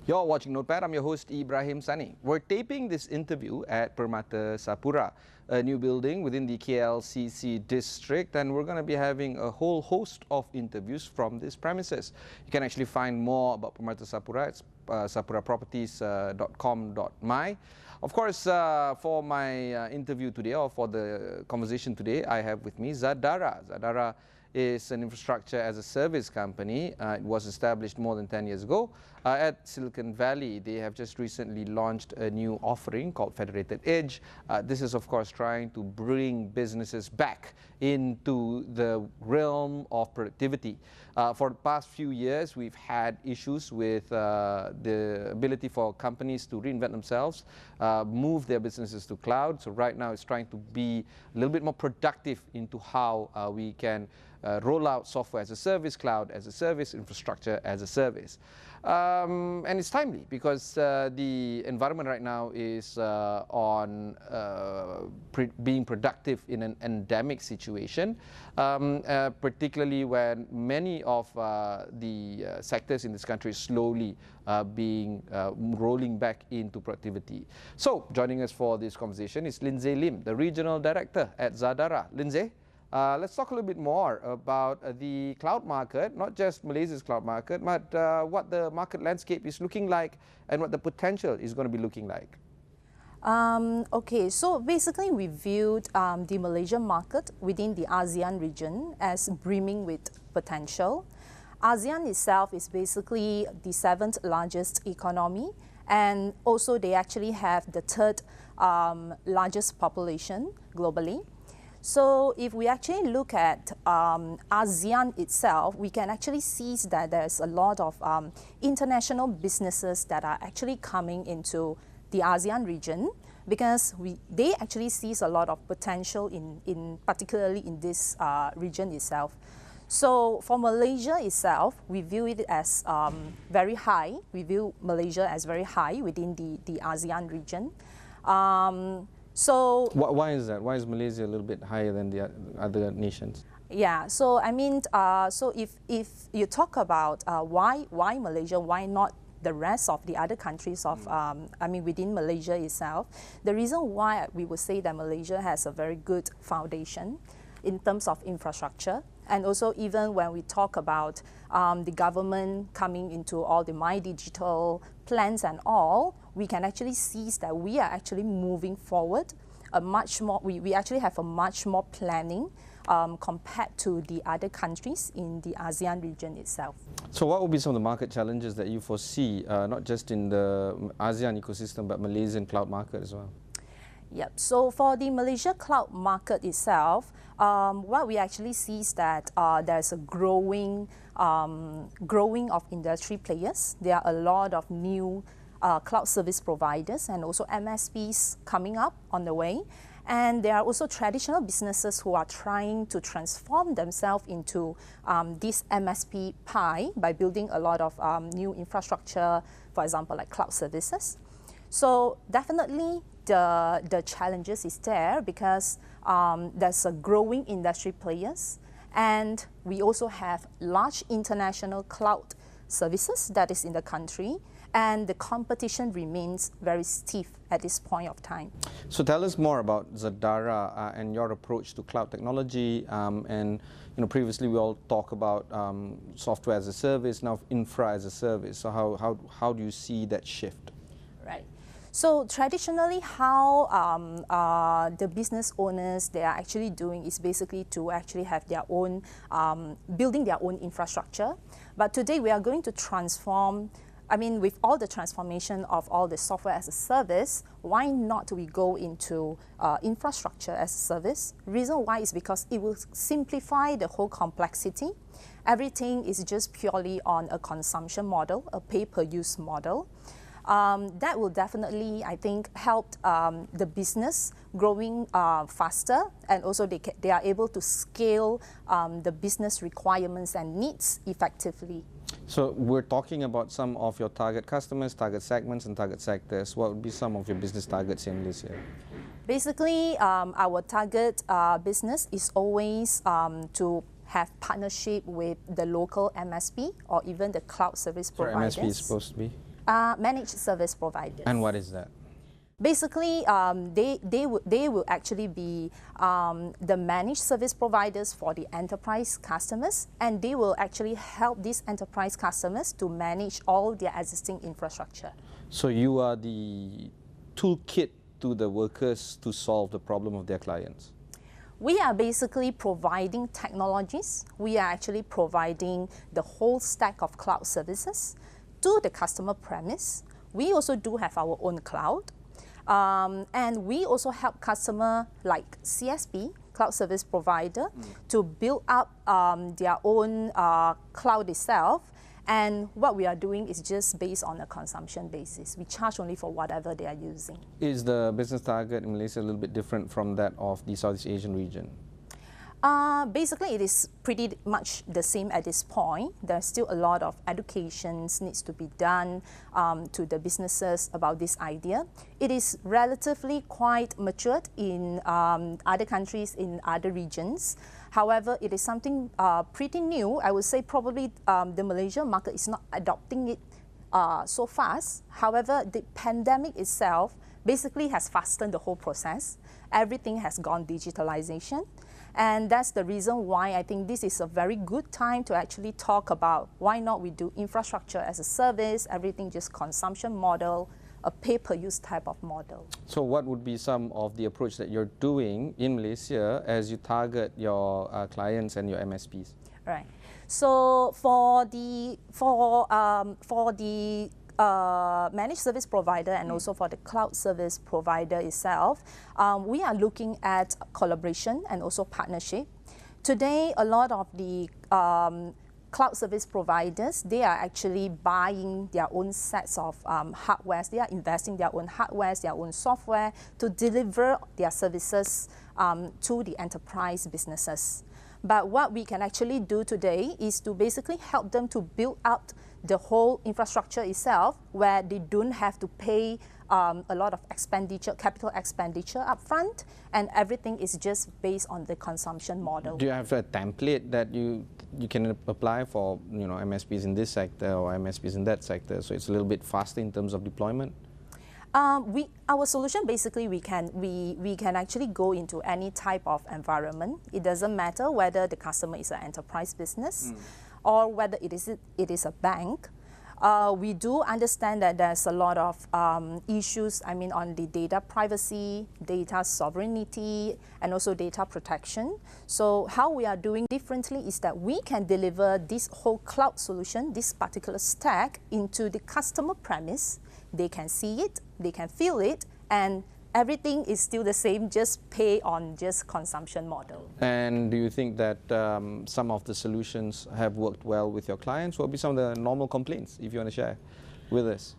You're watching Notepad. I'm your host, Ibrahim Sani. We're taping this interview at Permata Sapura, a new building within the KLCC district, and we're going to be having a whole host of interviews from these premises. You can actually find more about Permata Sapura at sapuraproperties.com.my. Of course, for my interview today, or for the conversation today, I have with me Zadara. Zadara is an infrastructure as a service company. It was established more than 10 years ago at Silicon Valley. They have just recently launched a new offering called Federated Edge. This is, of course, trying to bring businesses back into the realm of productivity. For the past few years, we've had issues with the ability for companies to reinvent themselves, move their businesses to cloud. So right now it's trying to be a little bit more productive into how we can roll out software as a service, cloud as a service, infrastructure as a service. And it's timely because the environment right now is on being productive in an endemic situation, particularly when many of the sectors in this country is slowly rolling back into productivity. So joining us for this conversation is Lindsay Lim, the Regional Director at Zadara. Lindsay, let's talk a little bit more about the cloud market, not just Malaysia's cloud market, but what the market landscape is looking like and what the potential is going to be looking like. Okay, so basically we viewed the Malaysian market within the ASEAN region as brimming with potential. ASEAN itself is basically the 7th largest economy, and also they actually have the 3rd largest population globally. So if we actually look at ASEAN itself, we can actually see that there's a lot of international businesses that are actually coming into the ASEAN region, because they actually sees a lot of potential particularly in this region itself. So for Malaysia itself, we view it as very high. We view Malaysia as very high within the ASEAN region. So why is that? Why is Malaysia a little bit higher than the other nations? Yeah, so I mean, so if you talk about why Malaysia, why not the rest of the other countries of, I mean, within Malaysia itself, the reason why we would say that Malaysia has a very good foundation in terms of infrastructure, and also even when we talk about the government coming into all the My Digital plans and all, we can actually see that we are actually moving forward we actually have a much more planning compared to the other countries in the ASEAN region itself. So what will be some of the market challenges that you foresee, not just in the ASEAN ecosystem, but Malaysian cloud market as well? Yep. So for the Malaysia cloud market itself, what we actually see is that there's a growing of industry players. There are a lot of new cloud service providers and also MSPs coming up on the way. And there are also traditional businesses who are trying to transform themselves into this MSP pie by building a lot of new infrastructure, for example, like cloud services. So definitely the challenges is there because there's a growing industry players, and we also have large international cloud services that is in the country, and the competition remains very stiff at this point of time. So tell us more about Zadara and your approach to cloud technology. And previously we all talk about software as a service, now infra as a service. So how do you see that shift? Right. So traditionally, how the business owners they are actually doing is basically to actually have their own building their own infrastructure. But today we are going to transform. I mean, with all the transformation of all the software as a service, why not we go into infrastructure as a service? Reason why is because it will simplify the whole complexity. Everything is just purely on a consumption model, a pay-per-use model. That will definitely, I think, help the business growing faster, and also they are able to scale the business requirements and needs effectively. So we're talking about some of your target customers, target segments, and target sectors. What would be some of your business targets in this year? Basically, our target business is always to have partnership with the local MSP or even the cloud service providers. MSP is supposed to be? Managed service providers. And what is that? Basically, they will actually be the managed service providers for the enterprise customers, and they will actually help these enterprise customers to manage all their existing infrastructure. So you are the toolkit to the workers to solve the problem of their clients? We are basically providing technologies. We are actually providing the whole stack of cloud services to the customer premise. We also do have our own cloud. And we also help customer like CSP, cloud service provider, to build up their own cloud itself. And what we are doing is just based on a consumption basis. We charge only for whatever they are using. Is the business target in Malaysia a little bit different from that of the Southeast Asian region? Basically, it is pretty much the same at this point. There's still a lot of education needs to be done to the businesses about this idea. It is relatively quite matured in other countries, in other regions. However, it is something pretty new. I would say probably the Malaysian market is not adopting it so fast. However, the pandemic itself basically has fastened the whole process. Everything has gone digitalization. And that's the reason why I think this is a very good time to actually talk about why not we do infrastructure as a service, everything just consumption model, a pay-per-use type of model. So what would be some of the approach that you're doing in Malaysia as you target your clients and your MSPs? Right. So for the managed service provider and also for the cloud service provider itself, we are looking at collaboration and also partnership. Today, a lot of the cloud service providers, they are actually buying their own sets of hardware. They are investing their own hardware, their own software to deliver their services to the enterprise businesses. But what we can actually do today is to basically help them to build out the whole infrastructure itself, where they don't have to pay a lot of expenditure, capital expenditure upfront, and everything is just based on the consumption model. Do you have a template that you can apply for, MSPs in this sector or MSPs in that sector, so it's a little bit faster in terms of deployment? Our solution basically we can actually go into any type of environment. It doesn't matter whether the customer is an enterprise business or whether it is a bank. We do understand that there's a lot of issues, on the data privacy, data sovereignty, and also data protection. So how we are doing differently is that we can deliver this whole cloud solution, this particular stack, into the customer premise. They can see it, they can feel it, and everything is still the same, just pay on just consumption model. And do you think that some of the solutions have worked well with your clients? What would be some of the normal complaints, if you want to share with us?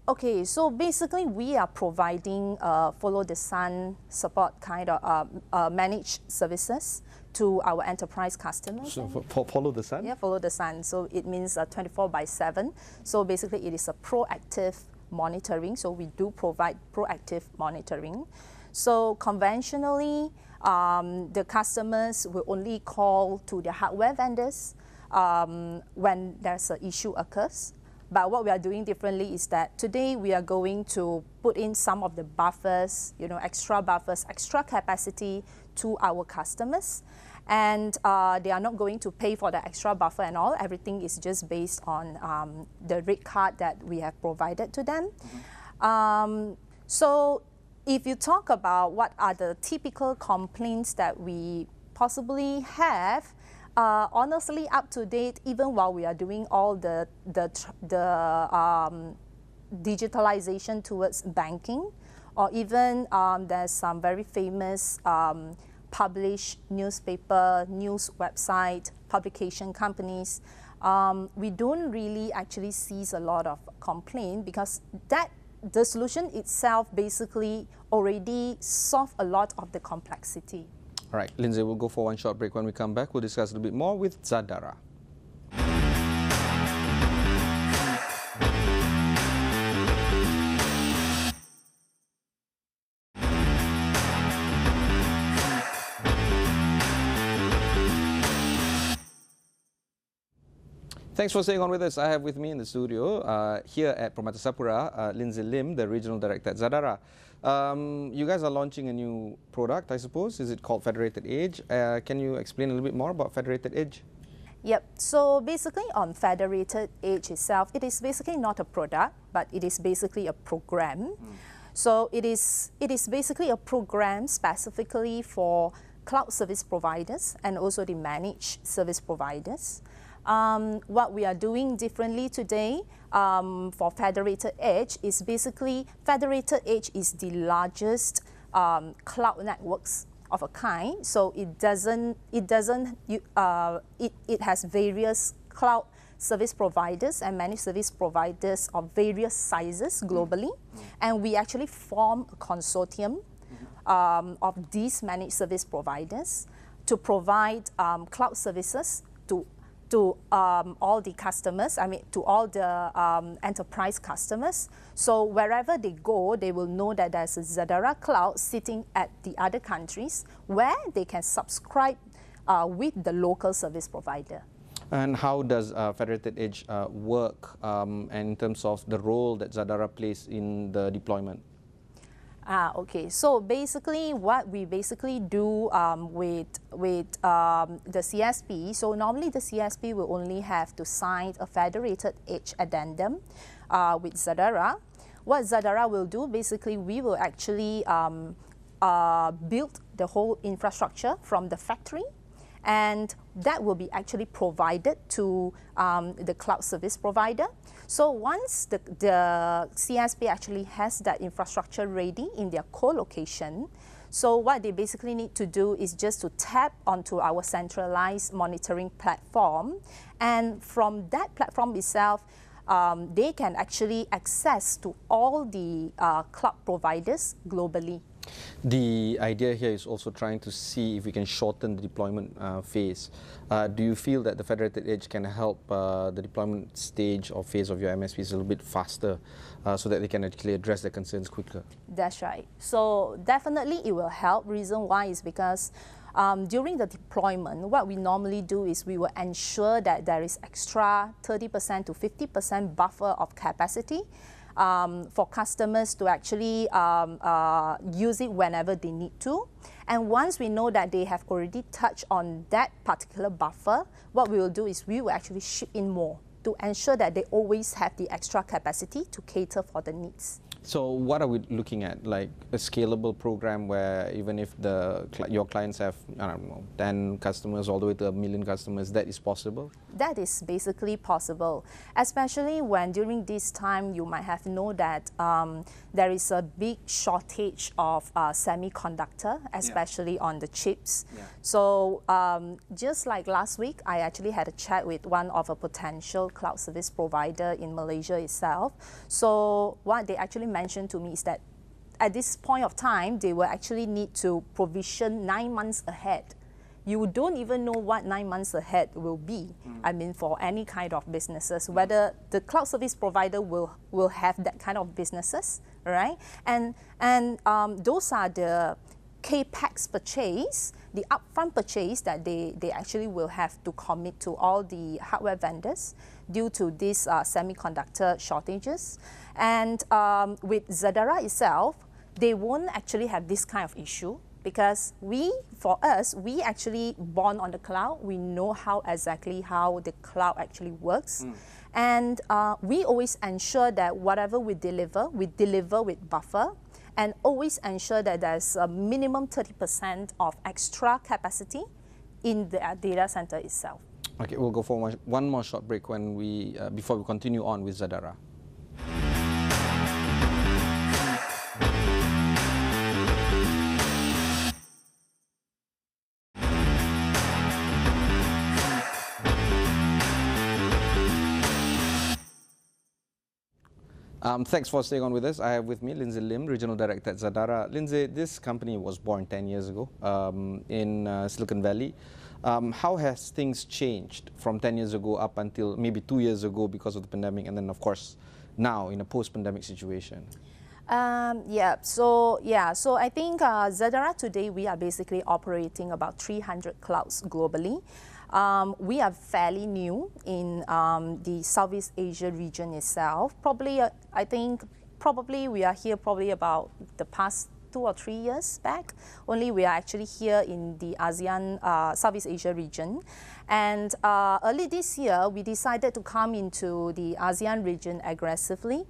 Okay, so basically we are providing follow the sun support kind of managed services to our enterprise customers. So follow the sun? Yeah, follow the sun. So it means 24/7. So basically it is a proactive monitoring. So we do provide proactive monitoring. So conventionally, the customers will only call to their hardware vendors when there's an issue occurs. But what we are doing differently is that today we are going to put in some of the buffers, extra buffers, extra capacity to our customers. And they are not going to pay for the extra buffer and all. Everything is just based on the rate card that we have provided to them. So if you talk about what are the typical complaints that we possibly have, honestly, up to date, even while we are doing all the digitalization towards banking, or even there's some very famous published newspaper, news website, publication companies, we don't really actually see a lot of complaint because the solution itself basically already solve a lot of the complexity. All right, Lindsay, we'll go for one short break. When we come back, we'll discuss a little bit more with Zadara. Thanks for staying on with us. I have with me in the studio here at Permata Sapura, Lindsay Lim, the Regional Director at Zadara. You guys are launching a new product, I suppose. Is it called Federated Edge? Can you explain a little bit more about Federated Edge? Yep, so basically on Federated Edge itself, it is basically not a product, but it is basically a program. So it is basically a program specifically for cloud service providers and also the managed service providers. What we are doing differently today for Federated Edge is basically Federated Edge is the largest cloud networks of a kind. So it has various cloud service providers and managed service providers of various sizes globally, and we actually form a consortium of these managed service providers to provide cloud services to all the customers, to all the enterprise customers. So wherever they go, they will know that there's a Zadara cloud sitting at the other countries where they can subscribe with the local service provider. And how does Federated Edge work and in terms of the role that Zadara plays in the deployment? Okay, so basically what we basically do with the CSP, so normally the CSP will only have to sign a Federated Edge addendum with Zadara. What Zadara will do, basically we will actually build the whole infrastructure from the factory, and that will be actually provided to the cloud service provider. So once the CSP actually has that infrastructure ready in their co-location, so what they basically need to do is just to tap onto our centralized monitoring platform, and from that platform itself, they can actually access to all the cloud providers globally. The idea here is also trying to see if we can shorten the deployment phase. Do you feel that the Federated Edge can help the deployment stage or phase of your MSPs a little bit faster so that they can actually address their concerns quicker? That's right. So definitely it will help. Reason why is because during the deployment, what we normally do is we will ensure that there is extra 30% to 50% buffer of capacity for customers to actually use it whenever they need to. And once we know that they have already touched on that particular buffer, what we will do is we will actually ship in more to ensure that they always have the extra capacity to cater for the needs. So what are we looking at? Like a scalable program where even if your clients have, I don't know, 10 customers all the way to 1 million customers, that is possible? That is basically possible, especially when during this time you might have known that there is a big shortage of semiconductor, especially on the chips. So just like last week, I actually had a chat with one of a potential cloud service provider in Malaysia itself. So what they actually mentioned to me is that at this point of time, they will actually need to provision 9 months ahead. You don't even know what 9 months ahead will be. For any kind of businesses, whether the cloud service provider will have that kind of businesses, right? And those are the CAPEX purchase, the upfront purchase that they actually will have to commit to all the hardware vendors due to these semiconductor shortages. And with Zadara itself, they won't actually have this kind of issue because for us, we actually born on the cloud. We know exactly how the cloud actually works. And we always ensure that whatever we deliver with buffer, and always ensure that there's a minimum 30% of extra capacity in the data center itself. Okay, we'll go for one more short break before we continue on with Zadara. Thanks for staying on with us. I have with me Lindsay Lim, Regional Director at Zadara. Lindsay, this company was born 10 years ago in Silicon Valley. How has things changed from 10 years ago up until maybe 2 years ago because of the pandemic, and then of course now in a post-pandemic situation? So I think Zadara today, we are basically operating about 300 clouds globally. We are fairly new in the Southeast Asia region itself. Probably, I think, probably we are here probably about the past 2 or 3 years back. Only we are actually here in the ASEAN, Southeast Asia region. And early this year, we decided to come into the ASEAN region aggressively.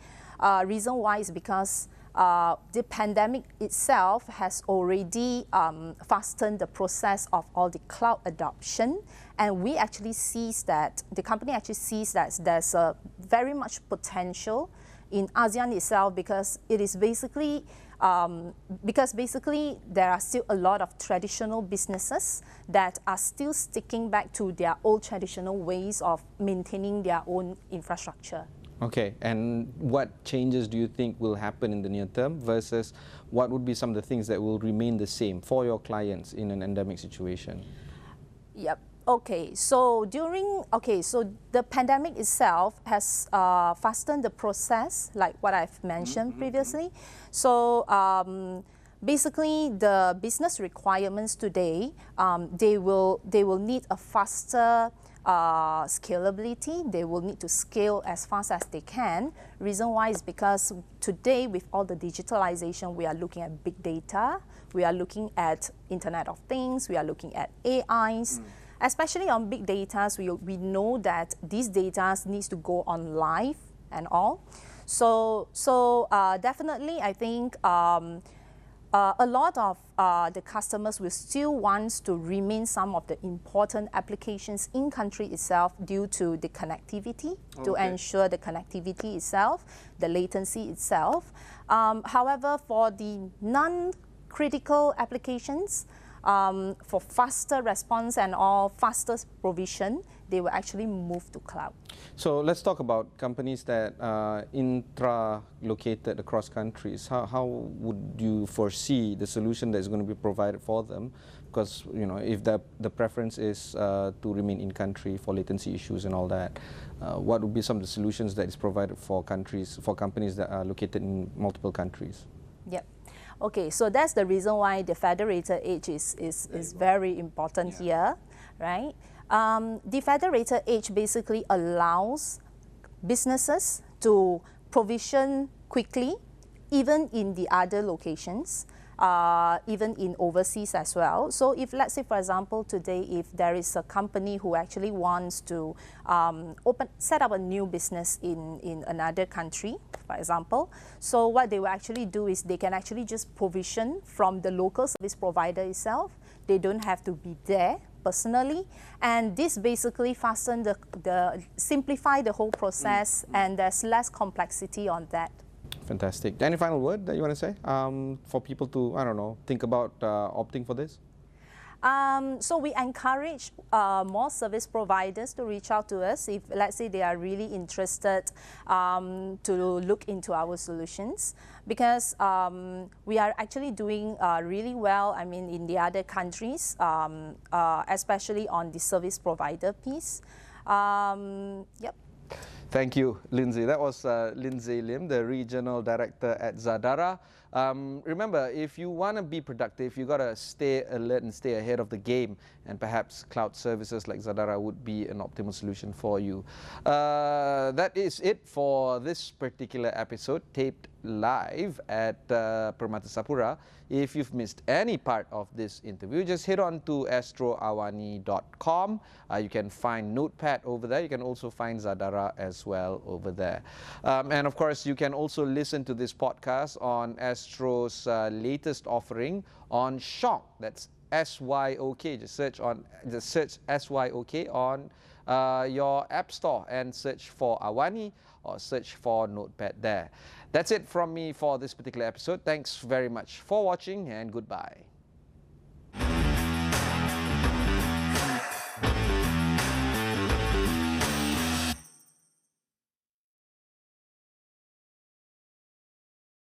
Reason why is because the pandemic itself has already fastened the process of all the cloud adoption, and we actually sees that, the company actually sees that there's a very much potential in ASEAN itself, because it is basically there are still a lot of traditional businesses that are still sticking back to their old traditional ways of maintaining their own infrastructure. Okay, and what changes do you think will happen in the near term versus what would be some of the things that will remain the same for your clients in an endemic situation? Yep. Okay, so the pandemic itself has fastened the process, like what I've mentioned previously. So basically, the business requirements today, they will need a faster scalability. They will need to scale as fast as they can. Reason why is because today, with all the digitalization, we are looking at big data, we are looking at Internet of Things, we are looking at AIs. Especially on big data, we know that these data needs to go on live and all. So definitely, I think a lot of the customers will still want to remain some of the important applications in country itself due to the connectivity, to ensure the connectivity itself, the latency itself. However, for the non-critical applications, for faster response and all faster provision, they will actually move to cloud. So let's talk about companies that are intra-located across countries. How would you foresee the solution that is going to be provided for them? Because, you know, if the preference is to remain in country for latency issues and all that, what would be some of the solutions that is provided for companies that are located in multiple countries? Yep. Okay, so that's the reason why the Federated Edge is very important here, right? The Federated Edge basically allows businesses to provision quickly, even in the other locations, even in overseas as well. So if, let's say, for example, today, if there is a company who actually wants to set up a new business in another country, for example, so what they will actually do is they can actually just provision from the local service provider itself. They don't have to be there personally, and this basically simplify the whole process, and there's less complexity on that. Fantastic. Any final word that you want to say for people to, I don't know, think about opting for this? So we encourage more service providers to reach out to us if, let's say, they are really interested to look into our solutions, because we are actually doing really well, I mean, in the other countries, especially on the service provider piece. Yep. Thank you, Lindsay. That was Lindsay Lim, the Regional Director at Zadara. Remember, if you want to be productive, you got to stay alert and stay ahead of the game, and perhaps cloud services like Zadara would be an optimal solution for you. That is it for this particular episode, taped live at Permata Sapura. If you've missed any part of this interview, just head on to astroawani.com. You can find Notepad over there. You can also find Zadara as well over there. And of course, you can also listen to this podcast on Astro's latest offering on Shock. That's SYOK. Just search SYOK on your app store and search for AWANI or search for Notepad there. That's it from me for this particular episode. Thanks very much for watching, and goodbye.